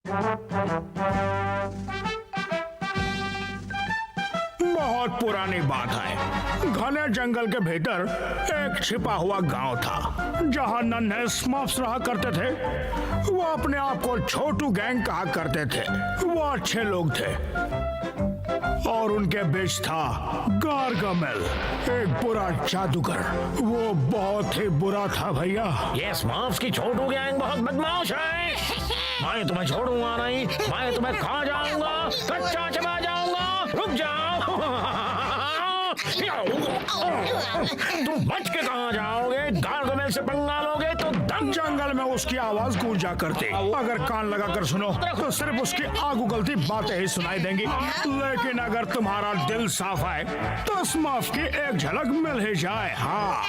बहुत पुरानी बात है। घने जंगल के भीतर एक छिपा हुआ गांव था जहां नन्हे स्मर्फ्स रहा करते थे। वो अपने आप को छोटू गैंग कहा करते थे। वो अच्छे लोग थे और उनके बीच था गारगामेल, एक बुरा जादूगर। वो बहुत ही बुरा था भैया। ये स्मर्फ्स की छोटू गैंग बहुत बदमाश है। मैं तुम्हें छोड़ूंगा नहीं, मैं तुम्हें खा जाऊंगा, कच्चा चबा जाऊंगा। रुक जाओ। तुम बच के कहाँ जाओगे? गारगामेल से पंगा लोगे तो दम। जंगल में उसकी आवाज गूंजा करती। अगर कान लगाकर सुनो तो सिर्फ उसकी आग उगलती बातें ही सुनाई देंगी। लेकिन अगर तुम्हारा दिल साफ है तो स्मर्फ की एक झलक मिल ही जाए। हाँ,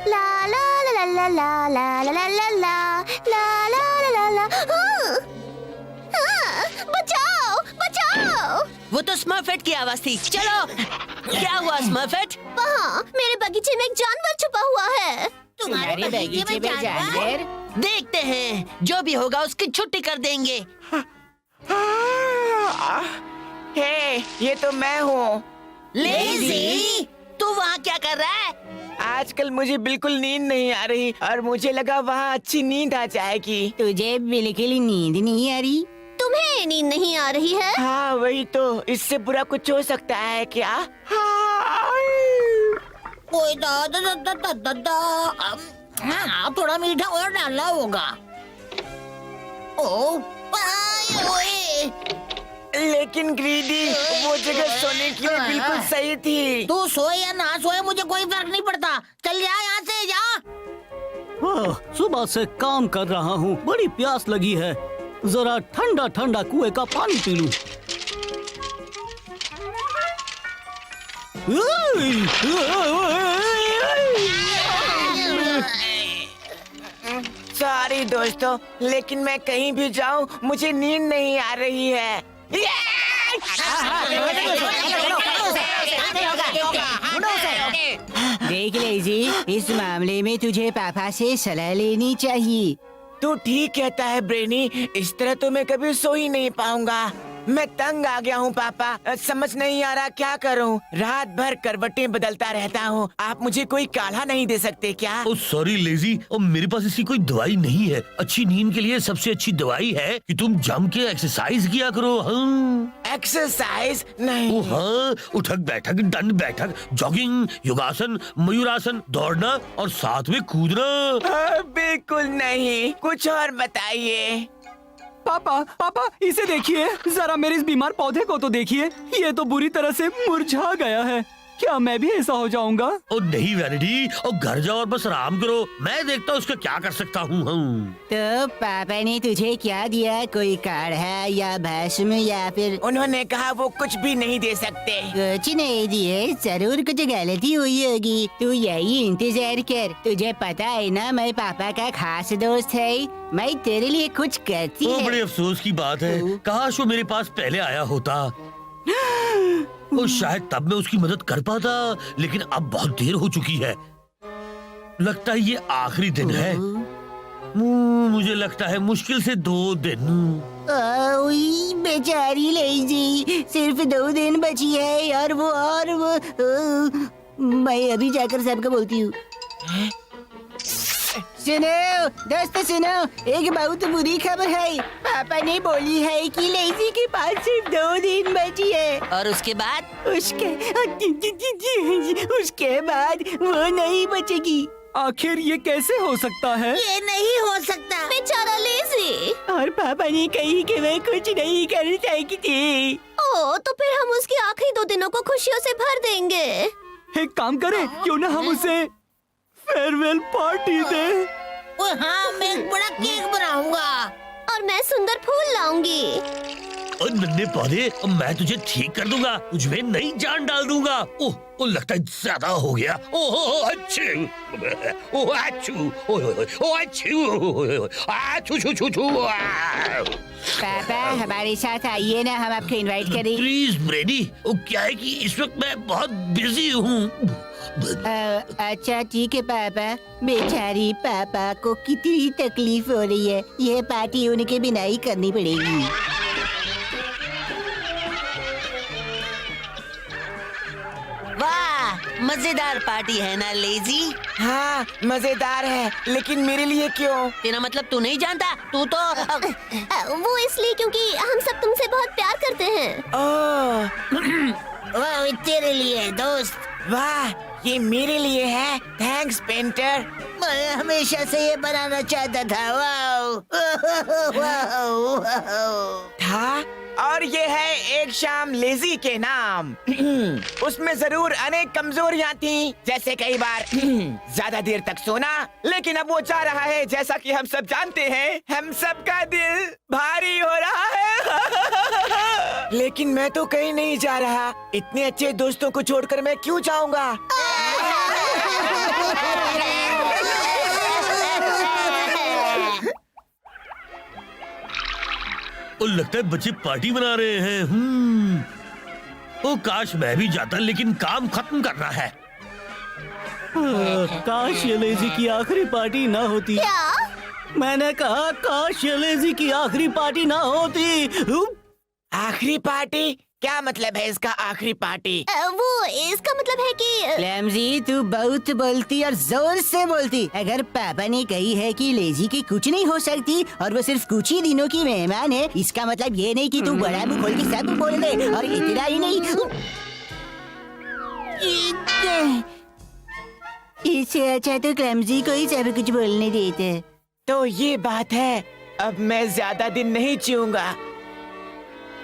ला ला ला ला ला ला ला ला ला ला ला ला ला ला। बचाओ बचाओ। वो तो स्मर्फेट की आवाज थी। चलो। क्या हुआ स्मर्फेट? वहाँ मेरे बगीचे में एक जानवर छुपा हुआ है। तुम्हारे बगीचे में जानवर? देखते हैं, जो भी होगा उसकी छुट्टी कर देंगे। हे, ये तो मैं हूँ। लेज़ी, तू वहाँ क्या कर रहा है? आजकल मुझे बिल्कुल नींद नहीं आ रही और मुझे लगा वहाँ अच्छी नींद आ जाएगी। तुझे बिल्कुल नींद नहीं आ रही? तुम्हें नींद नहीं आ रही है? हाँ वही तो, इससे बुरा कुछ हो सकता है क्या? कोई हाँ, थोड़ा मीठा और डालना होगा। ओ, ओए। लेकिन ग्रीडी, वो जगह सोने के लिए बिल्कुल सही थी। तू सोए या ना सोए मुझे कोई फर्क नहीं पड़ता। चल जा यहाँ से, जा। सुबह से काम कर रहा हूँ, बड़ी प्यास लगी है। जरा ठंडा ठंडा कुएं का पानी पी लूं। सॉरी दोस्तों, लेकिन मैं कहीं भी जाऊँ मुझे नींद नहीं आ रही है। देख लेज़ी, इस मामले में तुझे पापा से सलाह लेनी चाहिए। तू ठीक कहता है ब्रेनी, इस तरह तो मैं कभी सो ही नहीं पाऊंगा। मैं तंग आ गया हूँ पापा, समझ नहीं आ रहा क्या करूँ। रात भर करवटें बदलता रहता हूँ। आप मुझे कोई काढ़ा नहीं दे सकते क्या? ओ सॉरी लेजी, और मेरे पास इसकी कोई दवाई नहीं है। अच्छी नींद के लिए सबसे अच्छी दवाई है कि तुम जम के एक्सरसाइज किया करो। हाँ। एक्सरसाइज नहीं? ओ हाँ, उठक बैठक, दंड बैठक, जॉगिंग, योगासन, मयूरासन, दौड़ना और साथ में कूदना। बिल्कुल नहीं, कुछ और बताइए। पापा, पापा इसे देखिए, जरा मेरे इस बीमार पौधे को तो देखिए। ये तो बुरी तरह से मुरझा गया है। क्या मैं भी ऐसा हो जाऊंगा? ओ नहीं वैनिटी, और घर जाओ और बस आराम करो। मैं देखता हूँ उसका क्या कर सकता हूँ। तो पापा ने तुझे क्या दिया? कोई काढ़ा या भस्म या फिर? उन्होंने कहा वो कुछ भी नहीं दे सकते। कुछ नहीं दिए? जरूर कुछ गलती हुई होगी। तू यही इंतजार कर। तुझे पता है ना, मैं पापा का खास दोस्त है। मैं तेरे लिए कुछ करती वो है। बड़े अफसोस की बात है, काश वो मेरे पास पहले आया होता। वो शायद तब मैं उसकी मदद कर पाता, लेकिन अब बहुत देर हो चुकी है। लगता है ये आखिरी दिन है। मुझे लगता है मुश्किल से 2 दिन। ओई बेचारी लेज़ी, सिर्फ 2 दिन बची है और वो मैं अभी जाकर सबको बोलती हूँ। सुनो दोस्तों, सुनो, एक बहुत बुरी खबर है। पापा ने बोली है कि लेज़ी के पास सिर्फ 2 दिन बची है। और उसके बाद? उसके बाद वो नहीं बचेगी। आखिर ये कैसे हो सकता है? ये नहीं हो सकता। बेचारा लेज़ी। और पापा ने कही कि मैं कुछ नहीं कर सकती। ओ, तो फिर हम उसकी आखिरी 2 दिनों को खुशियों से भर देंगे। एक काम करें, क्यों ना हम उसे फेयरवेल पार्टी दें? हाँ, मैं एक बड़ा केक बनाऊंगा। और मैं सुंदर फूल लाऊंगी। और नन्हे पौधे, मैं तुझे ठीक कर दूंगा, तुझमें नई जान डाल दूंगा। ओह लगता है ज्यादा हो गया। ओह अच्छू, ओह अच्छू, ओह अच्छू, अच्छू छू छू छू। पापा हमारे साथ आइए ना, हम आपको इनवाइट करें। प्लीज ब्रेडी, क्या है कि इस वक्त मैं बहुत बिजी हूँ। अच्छा ठीक है पापा। बेचारी पापा को कितनी तकलीफ हो रही है, ये पार्टी उनके बिना ही करनी पड़ेगी। वाह, मजेदार पार्टी है ना लेजी? हाँ मजेदार है, लेकिन मेरे लिए क्यों? तेरा मतलब तू नहीं जानता? तू तो वो इसलिए क्योंकि हम सब तुमसे बहुत प्यार करते हैं। ओह वाह, तेरे लिए दोस्त। वाह, ये मेरे लिए है। Thanks painter. मैं हमेशा से ये बनाना चाहता था। वाह वाह वाह। था और ये है एक शाम लेजी के नाम। उसमें जरूर अनेक कमजोरियां थी, जैसे कई बार ज्यादा देर तक सोना, लेकिन अब वो चाह रहा है, जैसा कि हम सब जानते हैं, हम सब का दिल भारी हो रहा है। लेकिन मैं तो कहीं नहीं जा रहा। इतने अच्छे दोस्तों को छोड़कर मैं क्यों जाऊंगा? और लगता है बच्चे पार्टी बना रहे हैं। ओ काश मैं भी जाता, लेकिन काम खत्म करना है। काश ये लेजी की आखिरी पार्टी ना होती। क्या? मैंने कहा काश ये लेजी की आखिरी पार्टी ना होती। आखिरी पार्टी? क्या मतलब है इसका आखिरी पार्टी? वो इसका मतलब है कि क्लैमजी तू बहुत बोलती और जोर से बोलती। अगर पापा ने कही है कि लेजी की कुछ नहीं हो सकती और वो सिर्फ कुछ ही दिनों की मेहमान है, इसका मतलब ये नहीं कि तू बड़ा मुंह खोल के सब बोल दे। और इतना ही नहीं, इससे अच्छा तो क्लैमजी को ही सब कुछ बोलने देते। तो ये बात है, अब मैं ज्यादा दिन नहीं जीऊंगा।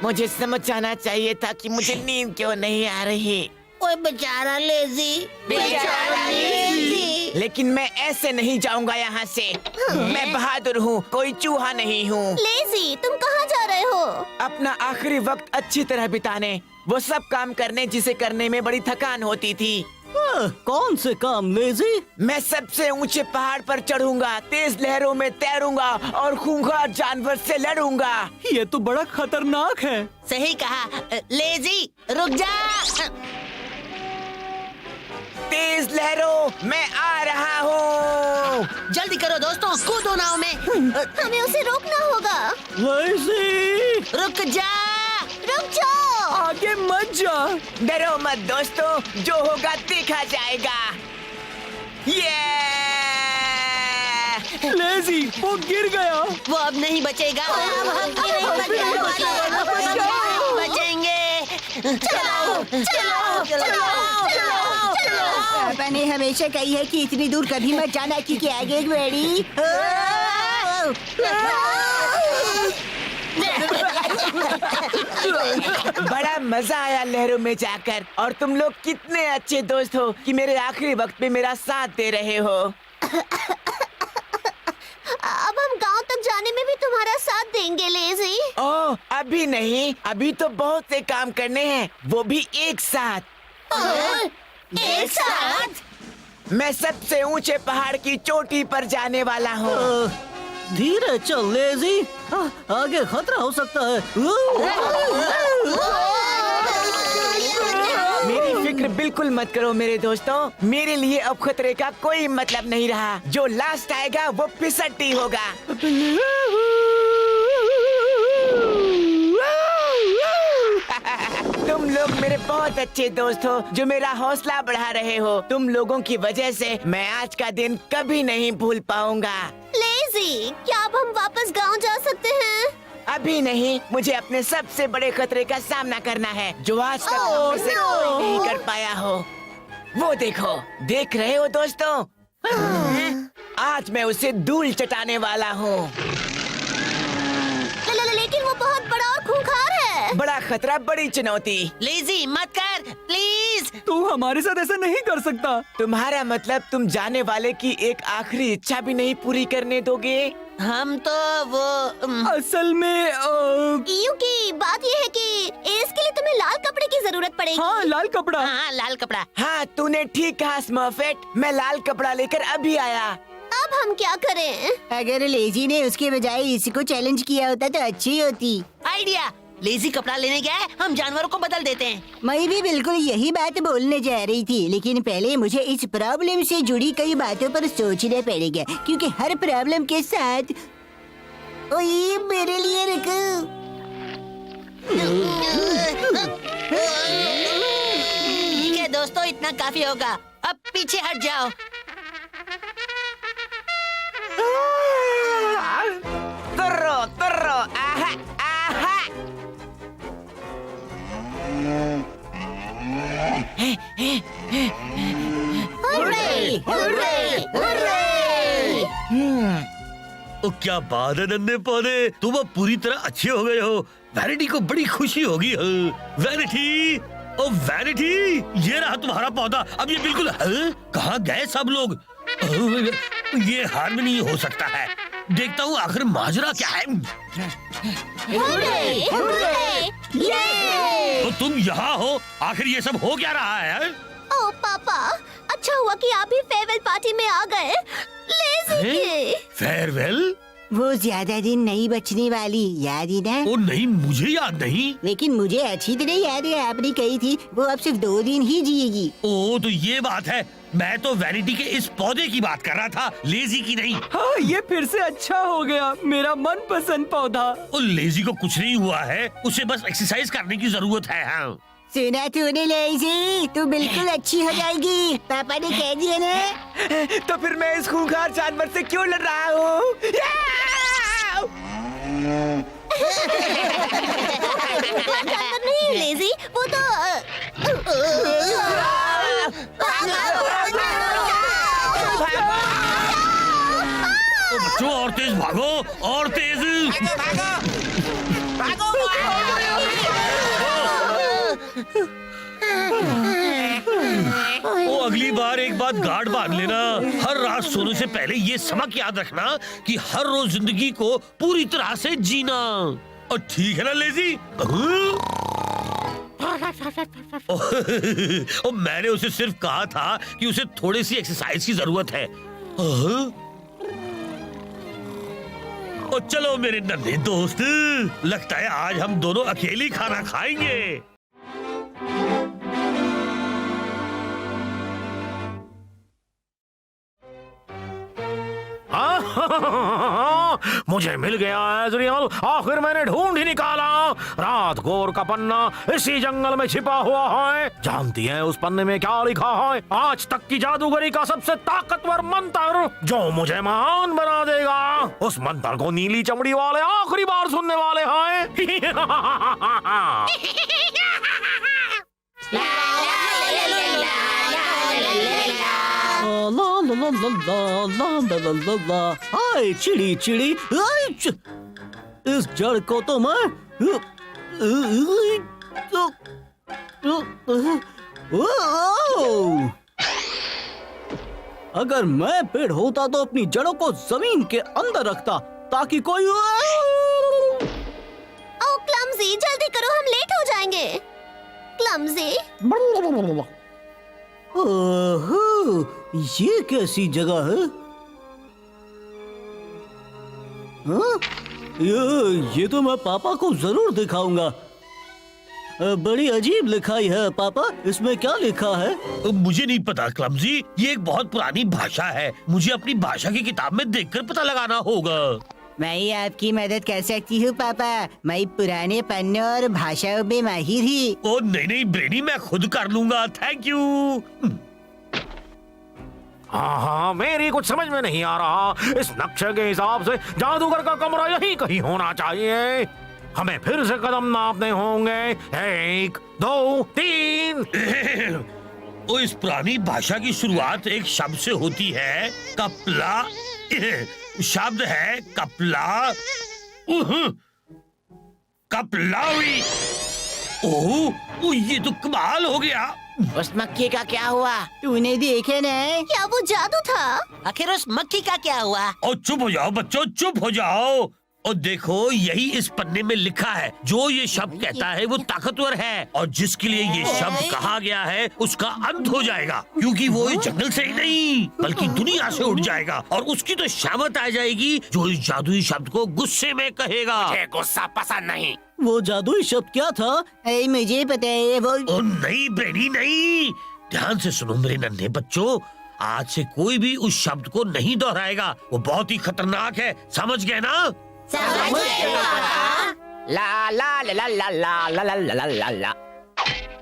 मुझे समझ जाना चाहिए था कि मुझे नींद क्यों नहीं आ रही। ओए बेचारा लेजी, बेचारा लेजी। लेकिन मैं ऐसे नहीं जाऊंगा यहाँ से। मैं बहादुर हूँ, कोई चूहा नहीं हूँ। लेजी, तुम कहाँ जा रहे हो? अपना आखिरी वक्त अच्छी तरह बिताने, वो सब काम करने जिसे करने में बड़ी थकान होती थी। कौन से काम लेजी? मैं सबसे ऊंचे पहाड़ पर चढ़ूंगा, तेज लहरों में तैरूंगा और खूंखार जानवर से लड़ूंगा। ये तो बड़ा खतरनाक है। सही कहा। लेजी रुक जा। तेज लहरों, मैं आ रहा हूँ। जल्दी करो दोस्तों, कूदो नाव में। हमें उसे रोकना होगा। लेजी रुक जा। रुक जाओ। आगे मत जा। डरो मत दोस्तों, जो होगा देखा जाएगा। ये लेजी वो गिर गया। वो अब नहीं बचेगा। अब हम नहीं बचेंगे। चलो चलो चलो चलो। पापा ने हमेशा कही है कि इतनी दूर कभी मत जाना क्योंकि आगे एक बड़ी बड़ा मजा आया लहरों में जाकर, और तुम लोग कितने अच्छे दोस्त हो कि मेरे आखिरी वक्त में मेरा साथ दे रहे हो। अब हम गांव तक जाने में भी तुम्हारा साथ देंगे लेजी। ओह अभी नहीं, अभी तो बहुत से काम करने हैं, वो भी एक साथ। एक साथ? मैं सबसे ऊंचे पहाड़ की चोटी पर जाने वाला हूँ। धीरे चल लेजी, आगे खतरा हो सकता है। मेरी फिक्र बिल्कुल मत करो मेरे दोस्तों, मेरे लिए अब खतरे का कोई मतलब नहीं रहा। जो लास्ट आएगा वो फिसड्डी होगा। तुम लोग मेरे बहुत अच्छे दोस्त हो जो मेरा हौसला बढ़ा रहे हो। तुम लोगों की वजह से मैं आज का दिन कभी नहीं भूल पाऊंगा। लेजी, क्या अब हम वापस गांव जा सकते हैं? अभी नहीं, मुझे अपने सबसे बड़े खतरे का सामना करना है जो आज तक हम में से कोई नहीं कर पाया हो। वो देखो, देख रहे हो दोस्तों? आज मैं उसे धूल चटाने वाला हूँ। लेकिन वो बहुत बड़ा और खूंखार है। बड़ा खतरा, बड़ी चुनौती। लेजी मत कर प्लीज। तू हमारे साथ ऐसा नहीं कर सकता। तुम्हारा मतलब तुम जाने वाले की एक आखिरी इच्छा भी नहीं पूरी करने दोगे? हम तो वो असल में क्योंकि बात ये है कि इसके लिए तुम्हें लाल कपड़े की जरूरत पड़ेगी। हाँ, लाल कपड़ा। हाँ, लाल कपड़ा। हाँ, तूने ठीक कहा स्मर्फेट। मैं लाल कपड़ा लेकर अभी आया। अब हम क्या करें? अगर लेजी ने उसके बजाय इसको चैलेंज किया होता तो अच्छी होती। आइडिया। लेजी कपड़ा लेने गए, हम जानवरों को बदल देते हैं। मैं भी बिल्कुल यही बात बोलने जा रही थी, लेकिन पहले मुझे इस प्रॉब्लम से जुड़ी कई बातों पर सोचना पड़ेगा, क्योंकि हर प्रॉब्लम के साथ ओए मेरे लिए रुको। ठीक है दोस्तों, इतना काफी होगा। अब पीछे हट जाओ। तुर्रो तुर्रो आहा आहा। Hurray, hurray, hurray. ओ क्या बात है नन्हे पौधे, तुम अब पूरी तरह अच्छे हो गए हो। वैनिटी को बड़ी खुशी होगी। वैनिटी, ओ वैनिटी, ये रहा तुम्हारा पौधा। अब ये बिल्कुल कहाँ गए सब लोग? ये हार में नहीं हो सकता है। देखता हूँ आखिर माजरा क्या है। हुर्रे, हुर्रे, ये। तो तुम यहाँ हो, आखिर ये सब हो क्या रहा है? ओ पापा, अच्छा हुआ कि आप भी फेयरवेल पार्टी में आ गए। लेजी के। फेयरवेल? वो ज्यादा दिन नहीं बचने वाली, याद ही ना? ओ नहीं, मुझे याद नहीं। लेकिन मुझे अच्छी तरह याद है, आपने कही थी वो अब सिर्फ 2 दिन ही जिएगी। ओ तो ये बात है। मैं तो वैनिटी के इस पौधे की बात कर रहा था, लेजी की नहीं। हाँ, ये फिर से अच्छा हो गया, मेरा मनपसंद पौधा। ओ लेजी को कुछ नहीं हुआ है, उसे बस एक्सरसाइज करने की जरूरत है। हाँ। सुना तूने लेजी, तू बिल्कुल अच्छी हो जाएगी, पापा ने कह दिया ना। तो फिर मैं इस खूंखार जानवर से क्यों लड़ रहा हूँ? जानवर नहीं लेजी, वो तो तो बच्चों और तेज भागो, और तेज। ओ अगली बार एक बात गार्ड बांध लेना, हर रात सोने से पहले ये सबक याद रखना कि हर रोज जिंदगी को पूरी तरह से जीना। और ठीक है ना लेजी? ओ मैंने उसे सिर्फ कहा था कि उसे थोड़ी सी एक्सरसाइज की जरूरत है। ओ चलो मेरे नन्हे दोस्त, लगता है आज हम दोनों अकेले खाना खाएंगे। मुझे मिल गया एजरियल, आखिर मैंने ढूंढ ही निकाला। रात गोर का पन्ना इसी जंगल में छिपा हुआ है। जानती हैं उस पन्ने में क्या लिखा है? आज तक की जादूगरी का सबसे ताकतवर मंत्र जो मुझे महान बना देगा। उस मंत्र को नीली चमड़ी वाले आखिरी बार सुनने वाले हैं। हाय चिड़ी चिड़ी, इस जड़ को तो मैं अगर मैं पेड़ होता तो अपनी जड़ों को जमीन के अंदर रखता ताकि कोई। ओ क्लमजी, जल्दी करो, हम लेट हो जाएंगे। क्लमजी। ओहो, ये कैसी जगह है? हाँ? ये तो मैं पापा को जरूर दिखाऊंगा। बड़ी अजीब लिखाई है पापा, इसमें क्या लिखा है? मुझे नहीं पता क्लमजी, ये एक बहुत पुरानी भाषा है। मुझे अपनी भाषा की किताब में देखकर पता लगाना होगा। मैं आपकी मदद कर सकती हूँ पापा, मैं पुराने पन्ने और भाषाओं में माहिर ही। ओ नहीं नहीं ब्रेनी, मैं खुद कर लूंगा, थैंक यू। हाँ, मेरी कुछ समझ में नहीं आ रहा। इस नक्शे के हिसाब से जादूगर का कमरा यहीं कहीं होना चाहिए। हमें फिर से कदम नापने होंगे। 1, 2, 3। ओ इस पुरानी भाषा की शुरुआत एक शब्द से होती है, कपला। शब्द है कपला, कपलावी। ओह, ये तो कमाल हो गया। उस मक्खी का क्या हुआ? तूने देखे ना? क्या वो जादू था? आखिर उस मक्खी का क्या हुआ? और चुप हो जाओ बच्चों, चुप हो जाओ। और देखो यही इस पन्ने में लिखा है, जो ये शब्द कहता है वो ताकतवर है, और जिसके लिए ये शब्द कहा गया है उसका अंत हो जाएगा, क्योंकि वो इस जंगल से ही नहीं बल्कि दुनिया से उड़ जाएगा, और उसकी तो शामत आ जाएगी जो इस जादुई शब्द को गुस्से में कहेगा। मुझे गुस्सा पसंद नहीं। वो जादुई शब्द क्या था? अरे मुझे पता है वो। ओ नहीं ब्रेनी नहीं, ध्यान से सुनो मेरे नन्हे बच्चों, आज से कोई भी उस शब्द को नहीं दोहराएगा, वो बहुत ही खतरनाक है, समझ गए ना? ला ला ला ला ला ला ला ला ला ला ला।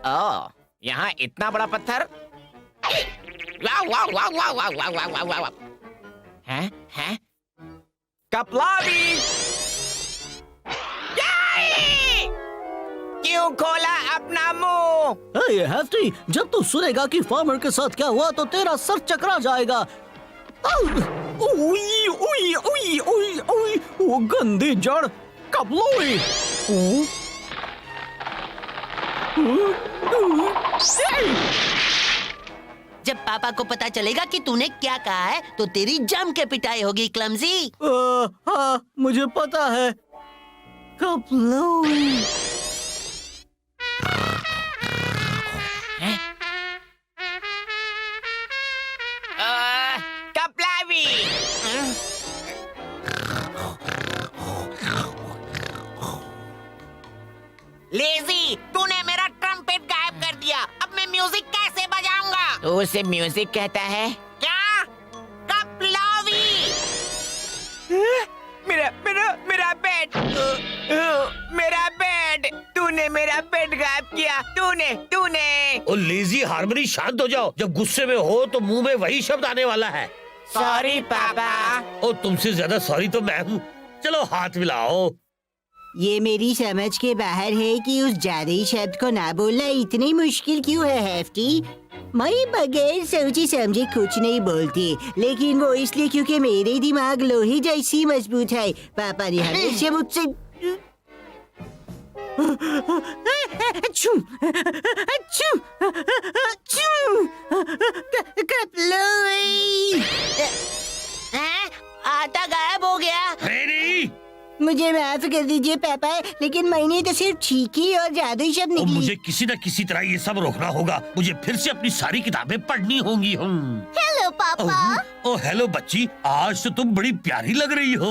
ओ, यहाँ इतना बड़ा पत्थर। वाह वाह वाह वाह वाह वाह वाह वाह वाह वाह। हैं हैं? कपलावी! याई! क्यों खोला अपना मुंह? हे हेफ्टी, जब तू सुनेगा कि फार्मर के साथ क्या हुआ तो तेरा सर चकरा जाएगा। ओई ओई ओई ओई ओई, वो गंदी जड़ कबलोई। जब पापा को पता चलेगा कि तूने क्या कहा है तो तेरी जम के पिटाई होगी क्लमजी। हाँ मुझे पता है। कबलोई। कपलावी! लेजी, तूने मेरा ट्रम्पेट गायब कर दिया। अब मैं म्यूजिक कैसे बजाऊंगा? तो उसे म्यूजिक कहता है क्या? कपलावी! मेरा मेरा मेरा बेड, मेरा बेड! तूने मेरा बेड गायब किया। तूने ओ लेजी हार्मनी, शांत हो जाओ। जब गुस्से में हो तो मुंह में वही शब्द आने वाला है। सॉरी पापा। ओ तुमसे ज्यादा सॉरी तो मैं हूँ। चलो हाथ मिलाओ। ये मेरी समझ के बाहर है कि उस जादुई शब्द को ना बोलना इतनी मुश्किल क्यों है हेफ्टी। मैं बगैर सोचे समझे कुछ नहीं बोलती, लेकिन वो इसलिए क्योंकि मेरे दिमाग लोहे जैसी मजबूत है। पापा ने हमेशा मुझसे अच्छू, अच्छू, अच्छू, कपलोई। हैं? आटा गायब हो गया। ब्रेनी, मुझे माफ कर दीजिए पापा, लेकिन मैंने तो सिर्फ छींकी और जादुई शब्द ओ निकली। मुझे किसी न किसी तरह ये सब रोकना होगा। मुझे फिर से अपनी सारी किताबें पढ़नी होंगी। हेलो पापा। ओ हेलो बच्ची, आज तो तुम बड़ी प्यारी लग रही हो।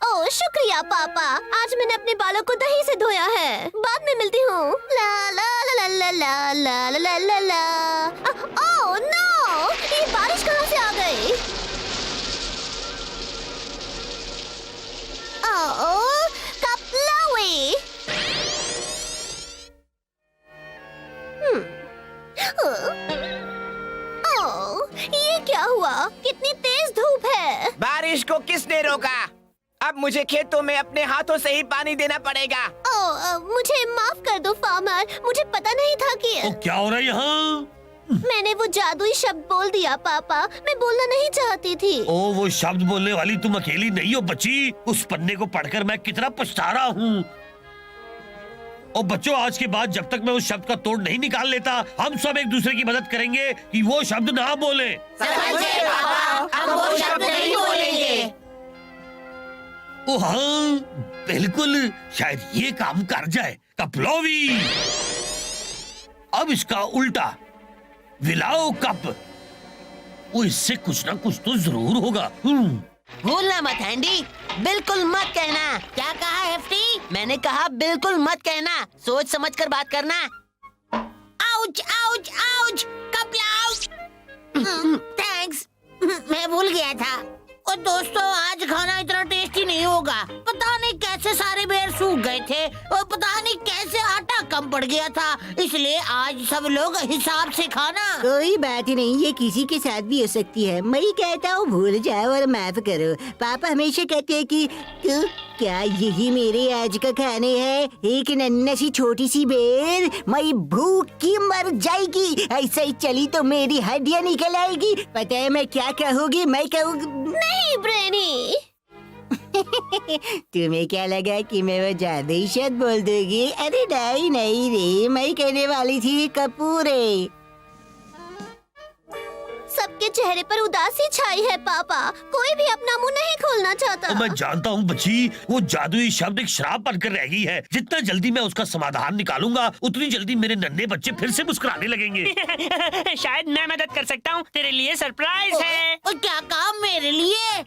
ओ शुक्रिया पापा, आज मैंने अपने बालों को दही से धोया है। बाद में मिलती हूँ। ला ला ला ला ला ला ला ला ला ला। ओह नो, ये बारिश कहाँ से आ गई? ओह कपलावी। ओह ये क्या हुआ? कितनी तेज धूप है। बारिश को किसने रोका? अब मुझे खेतों में अपने हाथों से ही पानी देना पड़ेगा। मुझे माफ कर दो फार्मर, मुझे पता नहीं था कि ओ क्या हो रहा है यहाँ? मैंने वो जादुई शब्द बोल दिया पापा, मैं बोलना नहीं चाहती थी। ओ वो शब्द बोलने वाली तुम अकेली नहीं हो बच्ची। उस पन्ने को पढ़कर मैं कितना पछता रहा हूँ। और बच्चों, आज के बाद जब तक मैं उस शब्द का तोड़ नहीं निकाल लेता, हम सब एक दूसरे की मदद करेंगे कि वो शब्द ना बोले। समझे पापा, हम वो शब्द नहीं बोलेंगे। ओ हाँ बिल्कुल, शायद ये काम कर जाए। कपलोवी। अब इसका उल्टा, विलाओ कप। वो इससे कुछ ना कुछ तो जरूर होगा। भूलना मत हैंडी, बिल्कुल मत कहना। क्या कहा हेफ्टी? मैंने कहा बिल्कुल मत कहना, सोच समझ कर बात करना। आउच आउच आउच, कपला। थैंक्स, मैं भूल गया था। और दोस्तों, आज खाना इतना टेस्टी नहीं होगा। पता नहीं कैसे सारे बेर सूख गए थे और पता नहीं कैसे आटा कम पड़ गया था, इसलिए आज सब लोग हिसाब से खाना। कोई बात नहीं, ये किसी के साथ भी हो सकती है। मैं कहता हूँ भूल जाओ और माफ करो। पापा हमेशा कहते हैं कि क्या यही मेरे आज का खाने है? एक नन्ही सी छोटी सी बेर, मैं भूख की मर जाएगी। ऐसा ही चली तो मेरी हड्डियाँ निकल आएगी। पता है मैं क्या कहूँगी? मैं कहूँगी नहीं ब्रेनी। तुम्हें क्या लगा कि मैं वो जादुई शब्द बोल दूंगी? अरे नहीं नहीं रे, मैं कहने वाली थी कपूरे। के चेहरे पर उदासी छाई है पापा। कोई भी अपना मुंह नहीं खोलना चाहता। मैं जानता हूँ बच्ची, वो जादुई शब्द एक श्राप बनकर रह गई है। जितना जल्दी मैं उसका समाधान निकालूंगा उतनी जल्दी मेरे नन्हे बच्चे फिर से मुस्कुराने लगेंगे। शायद मैं मदद कर सकता हूँ, तेरे लिए सरप्राइज है। और क्या काम मेरे लिए?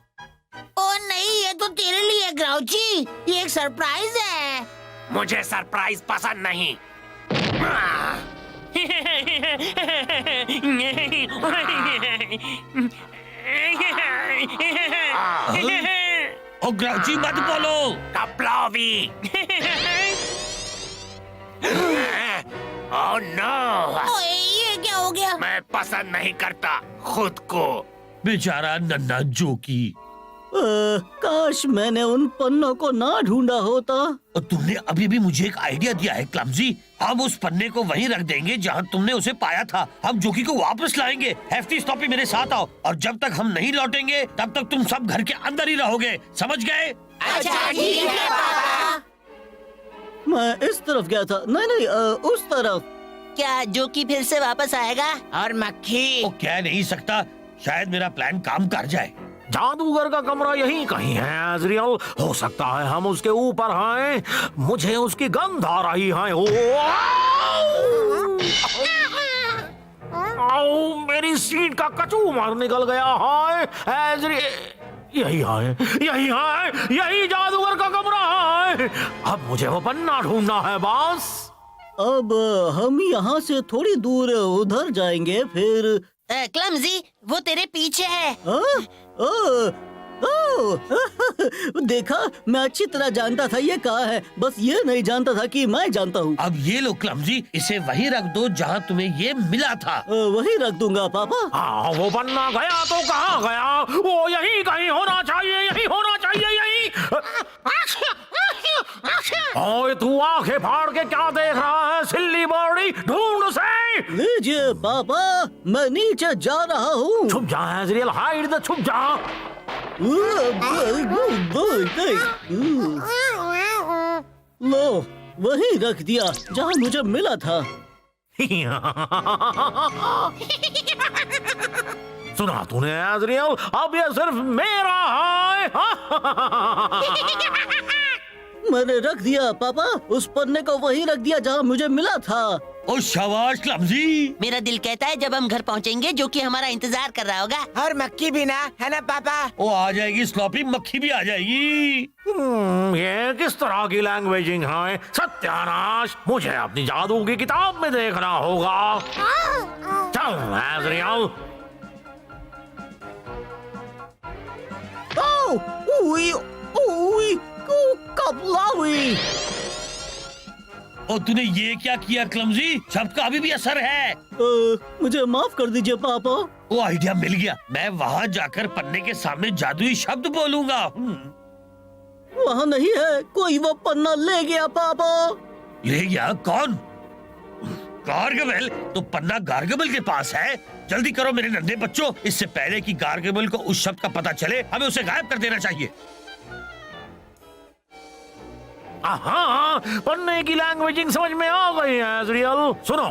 ओ नहीं, ये तो तेरे लिए ग्राउची, ये एक सरप्राइज है। मुझे सरप्राइज पसंद नहीं। ओ ग्राउची मत बोलो। कपलावी। ओह नो, ओए, ये क्या हो गया? मैं पसंद नहीं करता खुद को। बेचारा नन्हा जोकी। काश मैंने उन पन्नों को ना ढूंढा होता। और तुमने अभी भी मुझे एक आइडिया दिया है क्लमजी। हम उस पन्ने को वहीं रख देंगे जहाँ तुमने उसे पाया था। हम जोकी को वापस लाएंगे। हेफ्टी स्टॉपी मेरे साथ आओ, और जब तक हम नहीं लौटेंगे तब तक तुम सब घर के अंदर ही रहोगे, समझ गए? अच्छा ठीक है पापा। मैं इस तरफ गया था। नहीं नहीं, उस तरफ। क्या जोकी फिर से वापस आएगा? और मक्खी। वो कह नहीं सकता, शायद मेरा प्लान काम कर जाए। जादूगर का कमरा यहीं कहीं है एजरियल। हो सकता है हम उसके ऊपर हैं। मुझे उसकी गंध आ रही है। आओ, मेरी सीट का कचूमर निकल गया है एजरियल। यही है, यही है, यही जादूगर का कमरा है। अब मुझे वो पन्ना ढूंढना है बॉस। अब हम यहाँ से थोड़ी दूर उधर जाएंगे फिर। क्लमजी, वो तेरे पीछे है। देखा, मैं अच्छी तरह जानता था ये कहाँ है, बस ये नहीं जानता था कि मैं जानता हूँ। अब ये लो क्लमजी, इसे वहीं रख दो जहाँ तुम्हें ये मिला था। वही रख दूंगा पापा। हाँ, वो पन्ना गया तो कहाँ गया? वो यहीं कहीं होना चाहिए, यहीं होना चाहिए, यहीं। ओए, तू आंखें फाड़ के क्या देख रहा है सिल्ली बॉडी? ढूंढ उसे। लीजिए पापा, मैं नीचे जा रहा हूँ। छुप जा एजरियल, हाइड द, छुप जा। लो, वही रख दिया जहाँ मुझे मिला था। सुना तूने एजरियल? अब ये सिर्फ मेरा है। मैंने रख दिया पापा, उस पन्ने को वही रख दिया जहाँ मुझे मिला था। ओ शाबाश क्लमजी। मेरा दिल कहता है जब हम घर पहुँचेंगे जो कि हमारा इंतजार कर रहा होगा। और मक्खी भी ना, है ना पापा? वो आ जाएगी स्लॉपी, मक्खी भी आ जाएगी। ये किस तरह की लैंग्वेजिंग है? सत्यानाश, मुझे अपनी जादू की किताब में देखना होगा। चल एजरियल। कपलावी। और तूने ये क्या किया क्लमजी? शब्द का अभी भी असर है। मुझे माफ कर दीजिए पापा। वो आइडिया मिल गया। मैं वहाँ जाकर पन्ने के सामने जादुई शब्द बोलूंगा। वहाँ नहीं है, कोई वो पन्ना ले गया पापा। ले गया? कौन? गार्गेबल? तो पन्ना गार्गेबल के पास है। जल्दी करो मेरे नन्हे बच्चों, इससे पहले कि गार्गेबल को उस शब्द का पता चले, हमें उसे गायब कर देना चाहिए। हाँ, पन्ने की लैंग्वेजिंग समझ में आ गई है एजरियल। सुनो,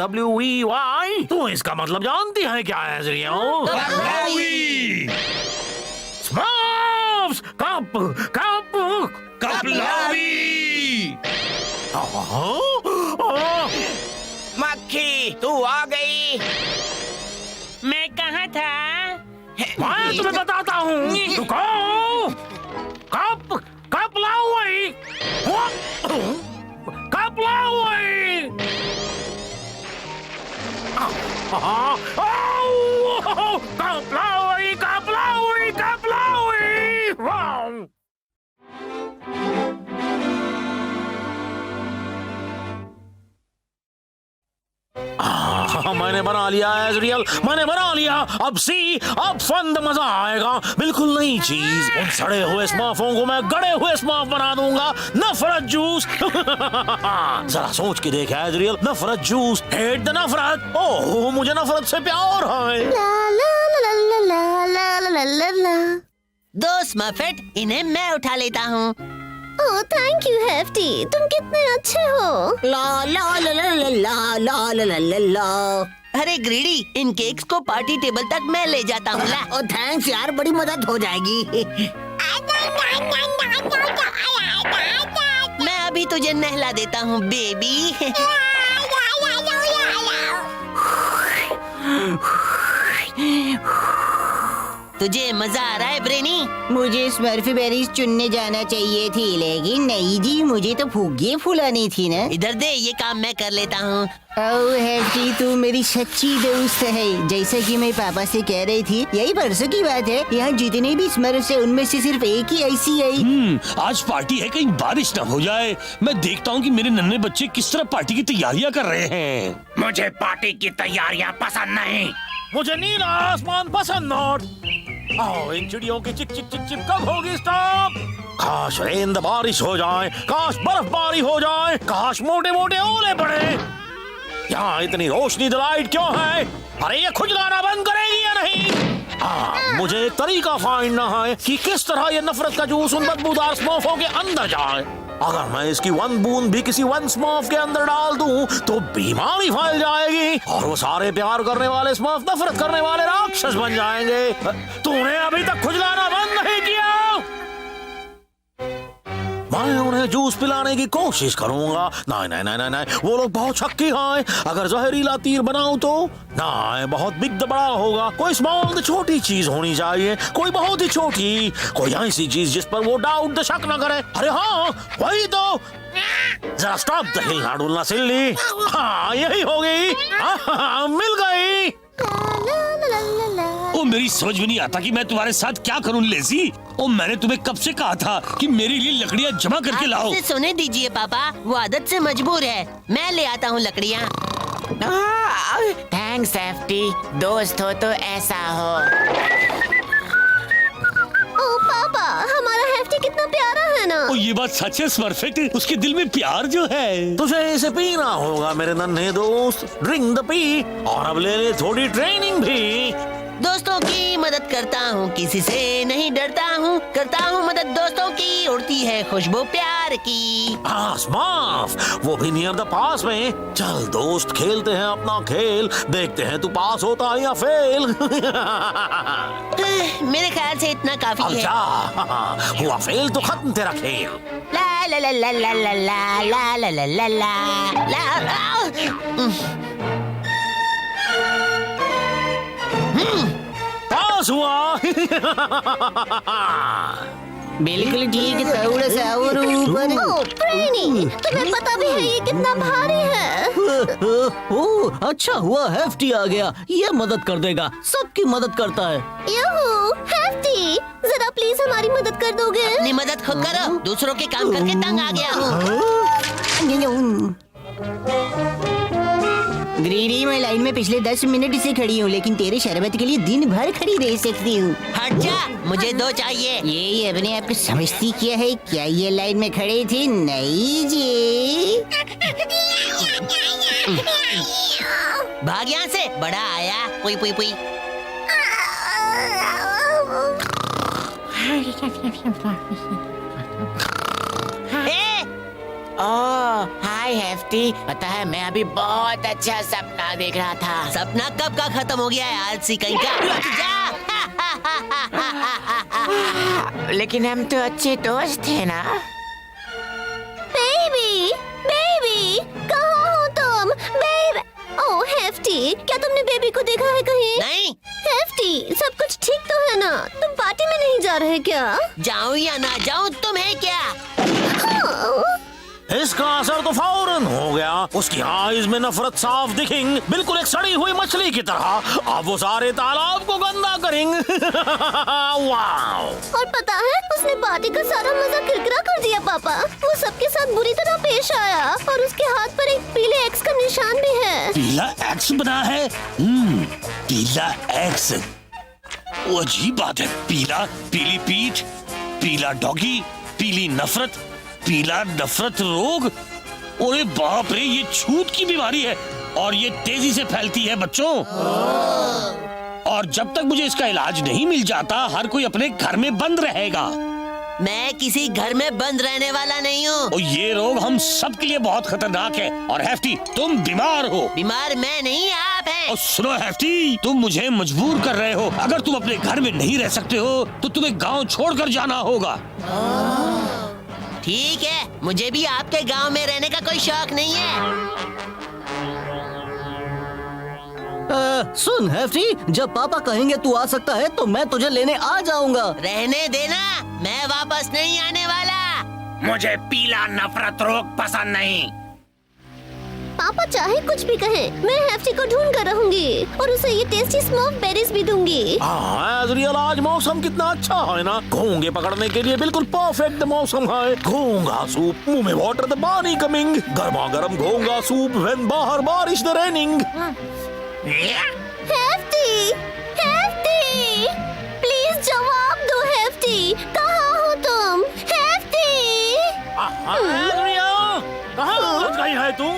KAPLOWEY। तू इसका मतलब जानती है क्या एजरियल? स्मॉफ्स, कप कप कपलावी। मक्खी, तू आ गई। मैं कहाँ था? मैं तुम्हें बताता हूँ। रुको। कप कप लाओ वही। कप लाओ वही। कप लाओ वही, कप लाओ वही, कप लाओ वही। मैंने बना लिया एजरियल, मैंने बना लिया। अब सी, अब फंद मजा आएगा। बिल्कुल नई चीज। उन सड़े हुए स्मार्फों को मैं गड़े हुए स्मार्फ बना दूंगा। नफरत जूस। जरा सोच के देख एजरियल, नफरत जूस, हेट द नफरत। ओह, मुझे नफरत से प्यार है। ला ला ला ला ला ला ला ला ला। दो स्मर्फेट, इन्हें मैं उठा लेता हूँ। ओह थैंक यू हेफ्टी, तुम कितने अच्छे हो। ला ला ला ला ला ला ला ला ला ला ला। अरे ग्रीडी, इन केक्स को पार्टी टेबल तक मैं ले जाता हूँ। ला। ओ थैंक्स यार, बड़ी मदद हो जाएगी। मैं अभी तुझे नहला देता हूँ बेबी। तुझे मजा आ रहा है ब्रेनी? मुझे स्मर्फी बेरीज चुनने जाना चाहिए थी, लेकिन नहीं जी, मुझे तो फुग्गे फुलानी थी ना। इधर दे, ये काम मैं कर लेता हूँ। ओह हेफ्टी, तू मेरी सच्ची दोस्त है। जैसा कि मैं पापा से कह रही थी, यही परसों की बात है, यहाँ जितने भी स्मर्फ है उनमें से सिर्फ एक ही ऐसी आई। आज पार्टी है, कहीं बारिश ना हो जाए। मैं देखता हूँ कि मेरे नन्हे बच्चे किस तरह पार्टी की तैयारियाँ कर रहे हैं। मुझे पार्टी की तैयारियां पसंद नहीं। मुझे नीला आसमान पसंद नहीं। आओ, इन चिड़ियों की चिक चिक चिक चिक कब होगी स्टॉप? काश रेंद बारिश हो जाए, काश बर्फबारी हो जाए, काश मोटे मोटे ओले पड़े। यहाँ इतनी रोशनी लाइट क्यों है? अरे ये खुजलाना बंद करेगी या नहीं? हाँ, मुझे एक तरीका फाइंडना है कि किस तरह ये नफरत का जूस उन बदबूदार स्मर्फों के अंदर जाए। अगर मैं इसकी 1 बूंद भी किसी 1 स्मर्फ के अंदर डाल दूं, तो बीमारी फैल जाएगी और वो सारे प्यार करने वाले स्मर्फ नफरत करने वाले राक्षस बन जाएंगे। तूने अभी तक खुजलाना बंद नहीं किया। मैं उन्हें जूस पिलाने की कोशिश करूंगा। नहीं नहीं नहीं नहीं, वो लोग बहुत शक्की हैं। अगर जहरीला तीर बनाऊं तो नहीं, बहुत बिग बड़ा होगा। कोई स्मॉल छोटी चीज होनी चाहिए, कोई बहुत ही छोटी, कोई ऐसी चीज जिस पर वो डाउट शक न करे। अरे हाँ, वही तो। जरा स्टॉप द हिलना डुलना सिल्ली। हाँ, यही हो गई। हाँ, मिल गई। ओ मेरी समझ में नहीं आता कि मैं तुम्हारे साथ क्या करूं लेजी। ओ मैंने तुम्हें कब से कहा था कि मेरे लिए लकड़ियां जमा करके लाओ। उसे सोने दीजिए पापा, वो आदत से मजबूर है। मैं ले आता हूँ लकड़ियाँ। थैंक्स हेफ्टी, दोस्त हो तो ऐसा हो। ओह पापा, हमारा हेफ्टी कितना प्यारा है ना। ओ ये बात सच है परफेक्ट, उसके दिल में प्यार जो है। तुझे इसे पीना होगा मेरे नन्हे दोस्त। ड्रिंक द पी, और अब ले ले थोड़ी ट्रेनिंग भी। दोस्तों की मदद करता हूँ, किसी से नहीं डरता हूँ, करता हूँ मदद दोस्तों की, उड़ती है खुशबू प्यार की। स्मर्फ, वो भी नियर द पास में। चल दोस्त, खेलते हैं अपना खेल, देखते हैं तू पास होता है या फेल। मेरे ख्याल से इतना काफी अब है। जा, हुआ फेल तो खत्म तेरा खेल। ला ला ला ला ला ला ला ला ला ला ला ला। पास हुआ। बिल्कुल ठीक, थोड़ा सा और ऊपर। ओह ब्रेनी, तुम्हें पता भी है ये कितना भारी है। ओह अच्छा हुआ हेफ्टी आ गया, ये मदद कर देगा, सबकी मदद करता है। याहू, हेफ्टी, जरा प्लीज हमारी मदद कर दोगे? अपनी मदद खुद करो, दूसरों के काम करके तंग आ गया हूँ। ग्रीडी, मैं लाइन में पिछले 10 मिनट से खड़ी हूँ, लेकिन तेरे शरबत के लिए दिन भर खड़ी रह सकती हूँ। हट जा, मुझे 2 चाहिए। ये अपने आप को समझती क्या है? क्या ये लाइन में खड़े थे? नहीं जी। भाग यहाँ से, बड़ा आया। पुई पुई पुई। ओह हाय हेफ्टी, पता है मैं अभी बहुत अच्छा सपना देख रहा था। सपना कब का खत्म हो गया है आलसी कहीं का। रुक जा। लेकिन हम तो अच्छे दोस्त थे ना। बेबी, बेबी, कहाँ हो तुम? बेबी, ओह हेफ्टी, क्या तुमने बेबी को देखा है कहीं? नहीं। हेफ्टी, सब कुछ ठीक तो है ना? तुम पार्टी में नहीं जा रहे क्या? जाऊँ या ना जाऊँ, तुम्हें क्या? हाँ। इसका असर तो फौरन हो गया। उसकी आईज में नफरत साफ दिखेंगी, बिल्कुल एक सड़ी हुई मछली की तरह। अब वो सारे तालाब को गंदा करेंगे। वाओ! और पता है, उसने पार्टी का सारा मजा किरकिरा कर दिया पापा। वो सबके साथ बुरी तरह पेश आया और उसके हाथ पर एक पीले एक्स का निशान भी है। पीला एक्स बना है? पीला एक्स, वो अजीब बात है। पीला, पीली पीठ, पीला डॉगी, पीली नफरत, पीला नफरत रोग। अरे बाप रे, ये छूत की बीमारी है और ये तेजी से फैलती है बच्चों। और जब तक मुझे इसका इलाज नहीं मिल जाता, हर कोई अपने घर में बंद रहेगा। मैं किसी घर में बंद रहने वाला नहीं हूँ। और ये रोग हम सब के लिए बहुत खतरनाक है। और हेफ्टी, तुम बीमार हो। बीमार मैं नहीं, आप हैं। और सुनो हेफ्टी, तुम मुझे मजबूर कर रहे हो। अगर तुम अपने घर में नहीं रह सकते हो तो तुम्हें गांव छोड़कर जाना होगा। ठीक है, मुझे भी आपके गांव में रहने का कोई शौक नहीं है। सुन हेफ्टी, जब पापा कहेंगे तू आ सकता है तो मैं तुझे लेने आ जाऊंगा। रहने देना, मैं वापस नहीं आने वाला। मुझे पीला नफरत रोग पसंद नहीं। पापा चाहे कुछ भी कहें, मैं हेफ्टी को ढूंढ कर रहूंगी और उसे ये टेस्टी स्मोक बेरीज भी दूंगी। एज़रियल, आज मौसम कितना अच्छा है ना। घोंगे पकड़ने के लिए बिल्कुल परफेक्ट मौसम है। घोंगा सूप, मुंह में वाटर द पानी कमिंग। गर्मा गर्म घोंगा सूप व्हेन बाहर बारिश the raining. Hefty, hefty, please जवाब दो हेफ्टी, कहाँ हो तुम? हेफ्टी! कहाँ पहुँच गई है तू?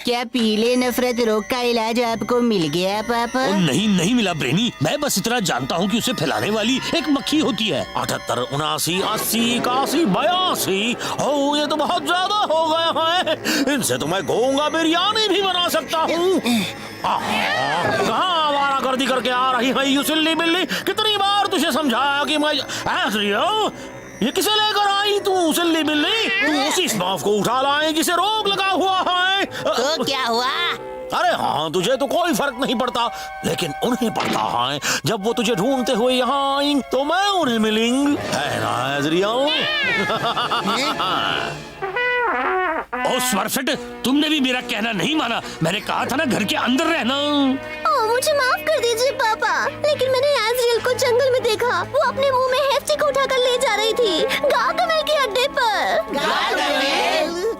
क्या पीले नफरत रोग का इलाज आपको मिल गया पापा? नहीं, नहीं मिला ब्रेनी। मैं बस इतना जानता हूँ कि उसे फैलाने वाली एक मक्खी होती है। 78, 79, 80, 81, 82। ओ, ये तो बहुत ज्यादा हो गया है। इनसे तो मैं घोंगा बिरयानी भी बना सकता हूँ। कहाँ आवारागर्दी करके आ रही है यू सिल्ली बिल्ली? कितनी बार तुझे समझाया कि मैं ये किसे लेकर आई तू सिल्ली बिल्ली? तू उसी स्नॉफ को उठा लाए जिसे रोग लगा हुआ है। तो क्या हुआ? अरे हाँ, तुझे तो कोई फर्क नहीं पड़ता, लेकिन उन्हें पड़ता है। जब वो तुझे ढूंढते हुए यहाँ आई तो मैं उन्हें मिलेंगे, है ना एज़रियल? ओ स्मर्फेट, तुमने भी मेरा कहना नहीं माना। मैंने कहा था ना घर के अंदर रहना। ओह, मुझे माफ कर दीजिए पापा, लेकिन मैंने एज़रियल को जंगल में देखा। वो अपने मुंह में हेफ्टी को उठाकर ले जा रही थी, गार्गमेल के अड्डे पर।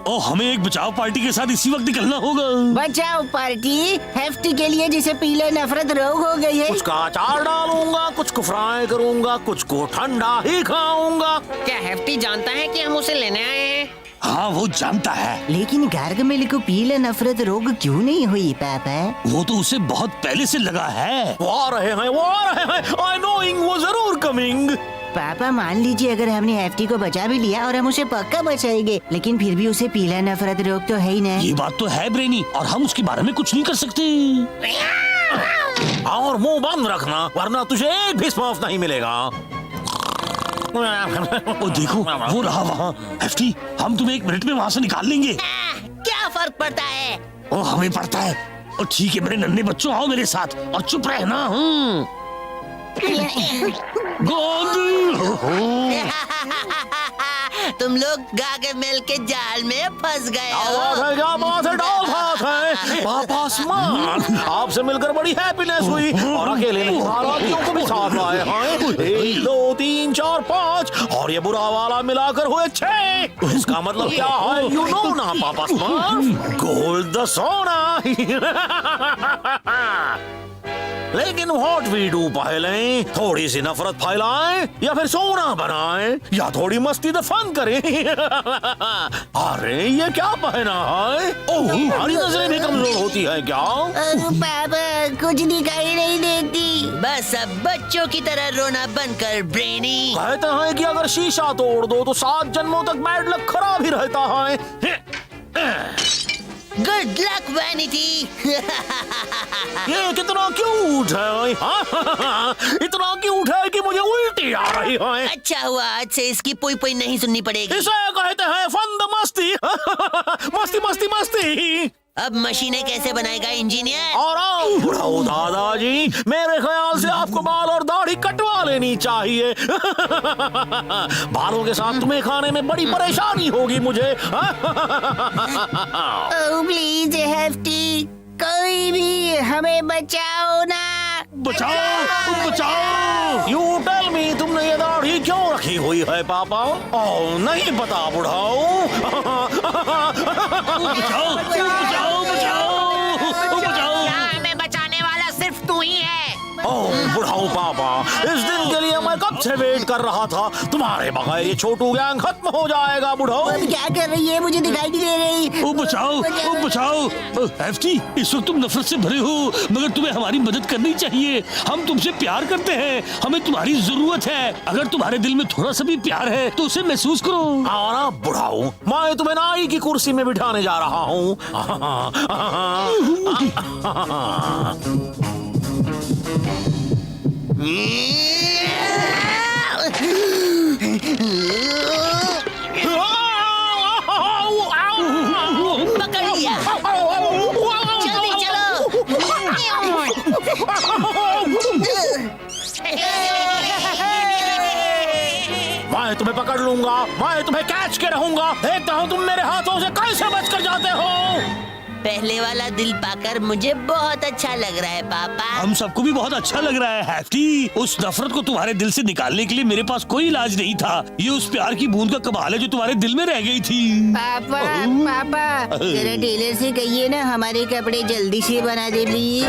ओ, हमें एक बचाव पार्टी के साथ इसी वक्त निकलना होगा। बचाओ पार्टी हेफ्टी के लिए जिसे पीले नफरत रोग हो गई है। कुछ का अचार डालूंगा, कुछ को फ्राई करूंगा, कुछ को ठंडा ही खाऊंगा। क्या हेफ्टी जानता है कि हम उसे लेने आए हैं? हाँ, वो जानता है। लेकिन गार्गमेल को पीले नफरत रोग क्यों नहीं हुई पापा? वो तो उसे बहुत पहले से लगा है। वो आ रहे हैं, वो आ रहे हैं। आई नोइंग, वो जरूर कमिंग। पापा मान लीजिए अगर हमने हेफ्टी को बचा भी लिया और हम उसे पक्का बचाएंगे, लेकिन फिर भी उसे पीला नफरत रोग तो है ही ना। ये बात तो है ब्रेनी, और हम उसके बारे में कुछ नहीं कर सकते। और मुंह बंद रखना, वरना तुझे एक भी स्मॉफ नहीं मिलेगा। ओ देखो, वो रहा वहाँ। हेफ्टी, हम तुम्हें 1 मिनट में वहाँ से निकाल लेंगे। क्या फर्क पड़ता है? ओ, हमें पड़ता है। और ठीक है मेरे नन्हे बच्चों, आओ मेरे साथ और चुप रहना। तुम लोग गार्गमेल के जाल में फंस गए हो। पापा स्मार्ट, आपसे मिलकर बड़ी हैप्पीनेस हुई। और अकेले नहीं, हालातियों को भी साथ लाए हैं। 1, 2, 3, 4, 5 और ये बुरा वाला मिलाकर हुए 6। इसका मतलब क्या है यू नो ना पापा स्मार्ट? गोल्ड द सोना। लेकिन व्हाट वी डू, पहले थोड़ी सी नफरत फैलाएं या फिर सोना बनाएं या थोड़ी मस्ती द फन करें। अरे ये क्या पहना है? ओह, हमारी नजरें भी कमजोर होती है क्या? पापा कुछ दिखाई नहीं देती। बस अब बच्चों की तरह रोना बंद कर ब्रेनी। कहते हैं कि अगर शीशा तोड़ दो तो 7 जन्मों तक बैड लक खराब ही रहता है। Good luck vanity. ये कितना क्यूट है। इतना क्यूट है कि मुझे उल्टी आ रही है। अच्छा हुआ, आज से इसकी पुई पुई नहीं सुननी पड़ेगी। इसे कहते हैं फन द मस्ती। मस्ती मस्ती मस्ती। अब मशीनें कैसे बनाएगा इंजीनियर? और आओ बुढ़ाओ दादाजी, मेरे ख्याल से आपको बाल और दाढ़ी कटवा लेनी चाहिए। बालों के साथ तुम्हें खाने में बड़ी परेशानी होगी मुझे। ओह प्लीज हेफ्टी, कोई भी हमें बचाओ ना। बचाओ, बचाओ। यू टेल मी, तुमने ये दाढ़ी क्यों रखी हुई है पापा? ओह नहीं पता बुढ़ाओ। बचाओ, बचाओ, बचाओ, बचाओ। यहाँ हमें बचाने वाला सिर्फ तू ही है। ओह बुढ़ाऊ पापा, इस दिन के लिए मैं कब से वेट कर रहा था। तुम्हारे बगैर ये छोटू गैंग खत्म हो जाएगा बुढ़ाऊ। अब क्या कर रही है, मुझे दिखाई नहीं दे रही। ओ बचाओ एफटी, इस वक्त तुम नफरत से भरे हो, मगर तुम्हें हमारी मदद करनी चाहिए। हम तुमसे प्यार करते हैं, हमें तुम्हारी जरूरत है। अगर तुम्हारे दिल में थोड़ा सा भी प्यार है तो उसे महसूस करो। और बुढ़ाऊ, मैं तुम्हें नाई की कुर्सी में बिठाने जा रहा हूँ। पकड़ लिया। जल्दी चलो। मैं तुम्हें पकड़ लूंगा, मैं तुम्हें कैच के रहूंगा। देखता हूँ तुम मेरे हाथों से कैसे बच कर जाते हो। पहले वाला दिल पाकर मुझे बहुत अच्छा लग रहा है पापा। हम सबको भी बहुत अच्छा लग रहा है हैफ्टी। उस नफरत को तुम्हारे दिल से निकालने के लिए मेरे पास कोई इलाज नहीं था। ये उस प्यार की बूंद का कमाल है जो तुम्हारे दिल में रह गई थी। पापा जरा टेलर से कहिए ना, हमारे कपड़े जल्दी से बना दे प्लीज।